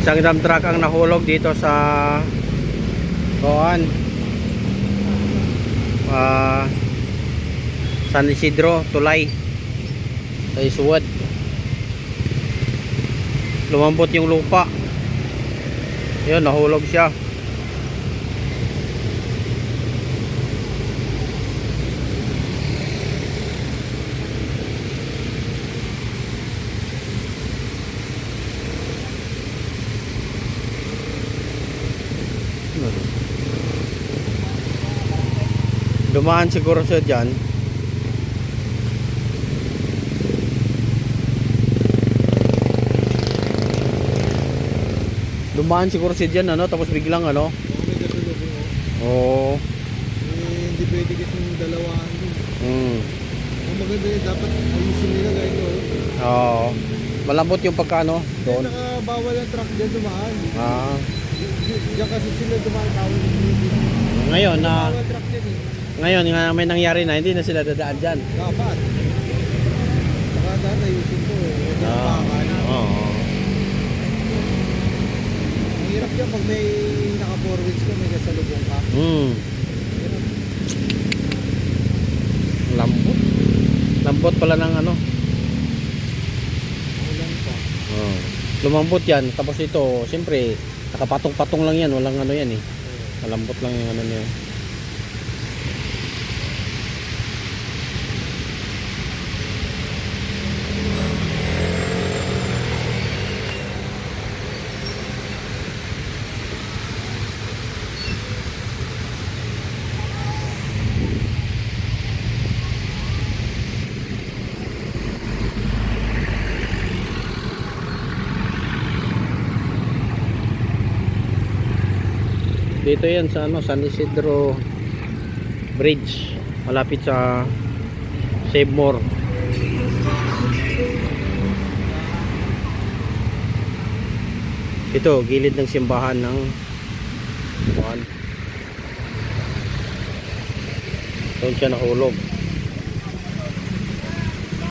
Isang dump truck ang nahulog dito sa Koan, San Isidro, Tulay sa Isuwad. Lumambot yung lupa. Yun, nahulog siya. Dumaan siguro siya dyan. Dumaan siguro siya dyan, ano, tapos biglang ano. May kasulubong oh. Oo. Hindi pwede kasi yung dalawahan dun. Ang maganda yun, dapat ayusin nila guys oh. Oo. Malambot yung pagkano doon. Nakabawal ang truck dyan dumaan. Diyan kasi sila dumaan, tawal yung Ngayon na bawal truck dyan eh. Ngayon nga may nangyari na, hindi na sila dadaan dyan. Dapat. Saka dapat ayusin to eh. Huwag yung bakal. Oo. Ang hirap dyan pag may naka 4 wheels ka, may kasalubong ka. Lambot. Lambot pala ng ano. Ulan pa. Lumambot yan. Tapos ito, siyempre, nakapatong-patong lang yan. Walang ano yan eh. Malambot lang yung ano niya. Dito yan sa ano, San Isidro Bridge, malapit sa Save More. Ito, gilid ng simbahan ng Juan. Doon siya nahulog.